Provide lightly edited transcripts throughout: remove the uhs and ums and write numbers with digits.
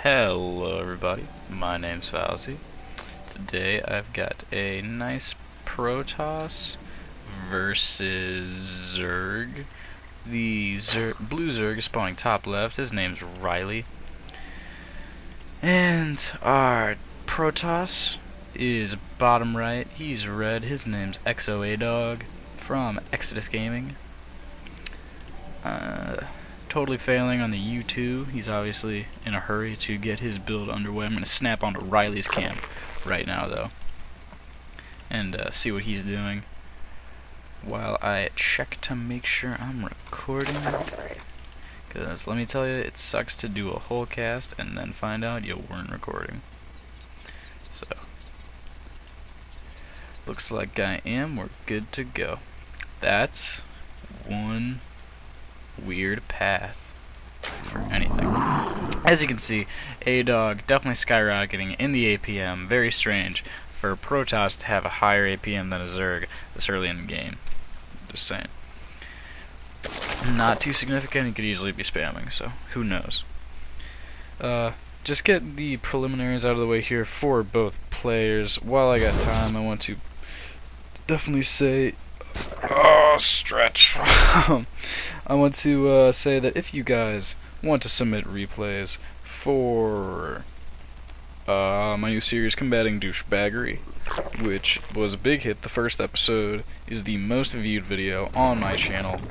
Hello everybody, my name's Fallacy. Today I've got a nice Protoss versus Zerg. The blue Zerg is spawning top left, his name's Riley. And our Protoss is bottom right, he's red, his name's eXoAdawg from Exodus Gaming. Totally failing on the U2. He's obviously in a hurry to get his build underway. I'm going to snap onto Riley's camp right now, though, and see what he's doing while I check to make sure I'm recording. Because let me tell you, it sucks to do a whole cast and then find out you weren't recording. So, looks like I am. We're good to go. That's one weird path for anything. As you can see, eXoAdawg definitely skyrocketing in the APM. Very strange for Protoss to have a higher APM than a Zerg this early in the game. Just saying. Not too significant, he could easily be spamming, so who knows. Just get the preliminaries out of the way here for both players. While I got time, I want to definitely say stretch. I want to say that if you guys want to submit replays for my new series, Combating Douchebaggery, which was a big hit, the first episode is the most viewed video on my channel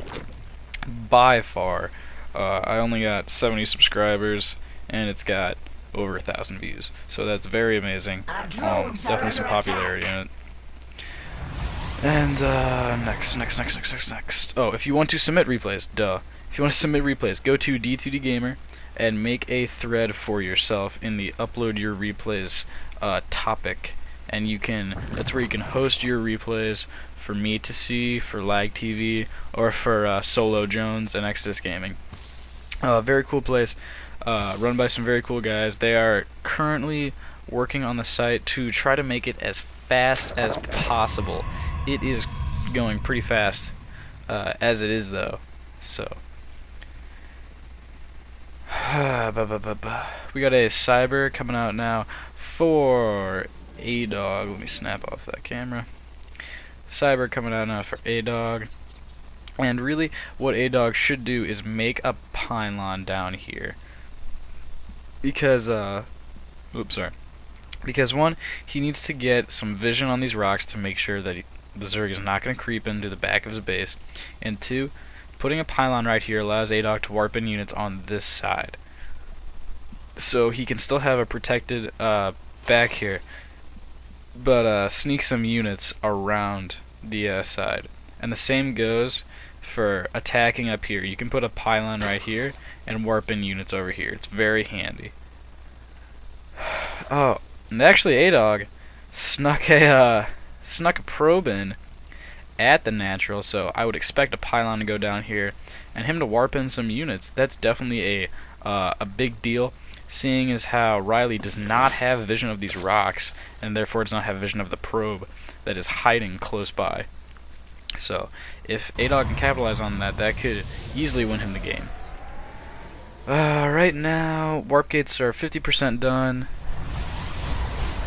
by far. I only got 70 subscribers and it's got over 1,000 views, so that's very amazing. Definitely some popularity in it. And next. Oh, if you want to submit replays, if you want to submit replays, go to D2D Gamer and make a thread for yourself in the upload your replays topic, and that's where you can host your replays for me to see, for Lag TV, or for Solo Jones and Exodus Gaming. Very cool place, run by some very cool guys. They are currently working on the site to try to make it as fast as possible. It is going pretty fast as it is, though. So we got a Cyber coming out now for eXoAdawg. Let me snap off that camera. Cyber coming out now for eXoAdawg. And really, what eXoAdawg should do is make a pylon down here. Because, Because one, he needs to get some vision on these rocks to make sure that the Zerg is not going to creep into the back of his base. And two, putting a pylon right here allows eXoAdawg to warp in units on this side. So he can still have a protected back here, but sneak some units around the side. And the same goes for attacking up here. You can put a pylon right here and warp in units over here. It's very handy. Oh, and actually eXoAdawg snuck a probe in at the natural, so I would expect a pylon to go down here and him to warp in some units. That's definitely a big deal, seeing as how Riley does not have vision of these rocks and therefore does not have vision of the probe that is hiding close by. So if eXoAdawg can capitalize on that, that could easily win him the game. Right now, warp gates are 50% done,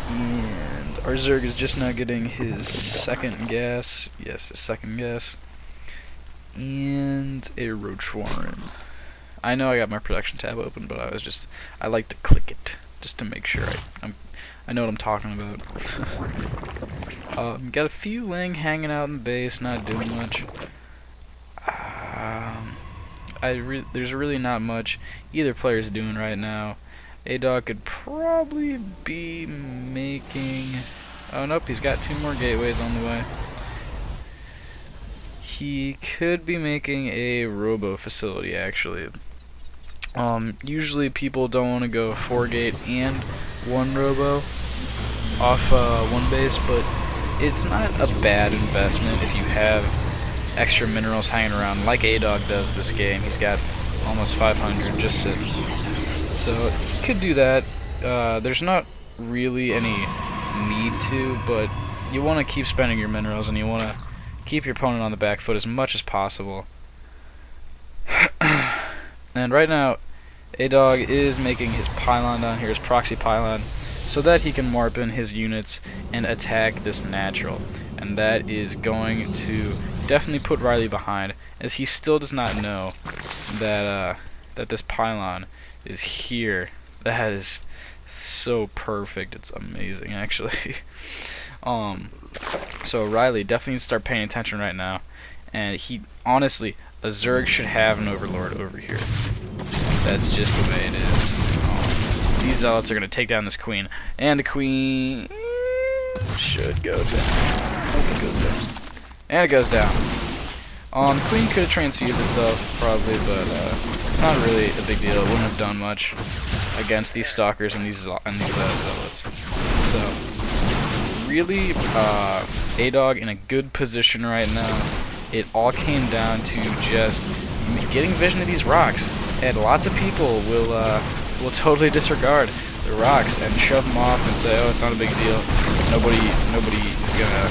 and our Zerg is just now getting his second gas. Yes, his second gas. And a Roach Warren. I know I got my production tab open, but I like to click it just to make sure I know what I'm talking about. Got a few Ling hanging out in the base, not doing much. There's really not much either player's doing right now. eXoAdawg could probably be making... Oh nope, he's got 2 more gateways on the way. He could be making a robo facility, actually. Usually people don't want to go 4 gate and 1 robo off 1 base, but it's not a bad investment if you have extra minerals hanging around like eXoAdawg does this game. He's got almost 500 just sitting. So you could do that. There's not really any need to, but you want to keep spending your minerals and you want to keep your opponent on the back foot as much as possible. And right now, eXoAdawg is making his pylon down here, his proxy pylon, so that he can warp in his units and attack this natural. And that is going to definitely put Riley behind, as he still does not know that that this pylon is here. That is so perfect. It's amazing, actually. So Riley definitely needs to start paying attention right now. And he, honestly, a Zerg should have an Overlord over here. That's just the way it is. These Zealots are going to take down this Queen. And the Queen should go down. It goes down. And it goes down. The Queen could have transfused itself, probably, but it's not really a big deal. It wouldn't have done much against these Stalkers and these Zealots. So, really, eXoAdawg in a good position right now. It all came down to just getting vision of these rocks, and lots of people will totally disregard the rocks and shove them off and say, "Oh, it's not a big deal. Nobody is gonna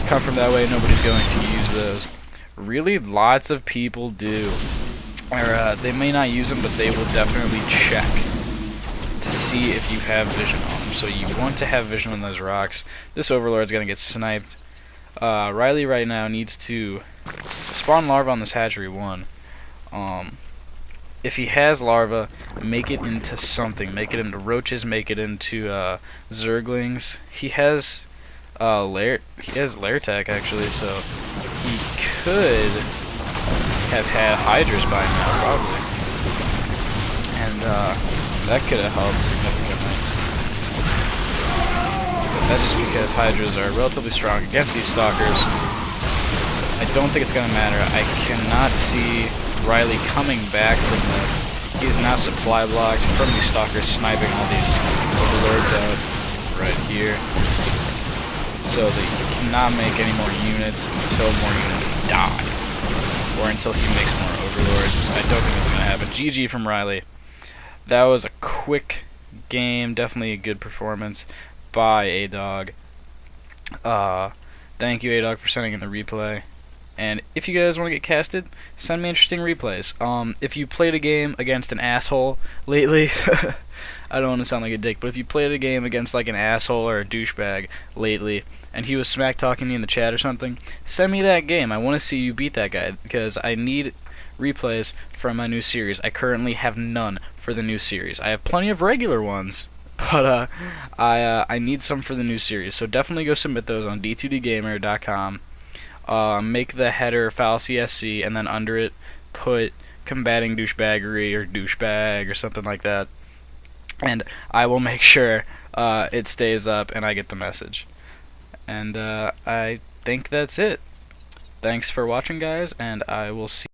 come from that way. Nobody's going to use those." Really, lots of people do. Or they may not use them, but they will definitely check to see if you have vision on them. So you want to have vision on those rocks. This Overlord's gonna get sniped. Riley right now needs to spawn larva on this hatchery 1. If he has larva, make it into something. Make it into roaches. Make it into Zerglings. He has lair tech actually, so he could have had Hydras by now probably, and that could have helped significantly. That's just because Hydras are relatively strong against these Stalkers. I don't think it's going to matter. I cannot see Riley coming back from this. He is now supply blocked from these Stalkers sniping all these Overlords out right here. So they cannot make any more units until more units die. Or until he makes more Overlords. I don't think it's going to happen. GG from Riley. That was a quick game. Definitely a good performance by eXoAdawg. Thank you, eXoAdawg, for sending in the replay. And if you guys want to get casted, send me interesting replays. If you played a game against an asshole lately, I don't want to sound like a dick, but if you played a game against like an asshole or a douchebag lately, and he was smack talking me in the chat or something, send me that game. I want to see you beat that guy, because I need replays from my new series. I currently have none for the new series. I have plenty of regular ones, but I need some for the new series. So definitely go submit those on d2dgamer.com. Make the header FallacySC, and then under it put combating douchebaggery or douchebag or something like that, and I will make sure it stays up and I get the message. And I think that's it. Thanks for watching, guys, and I will see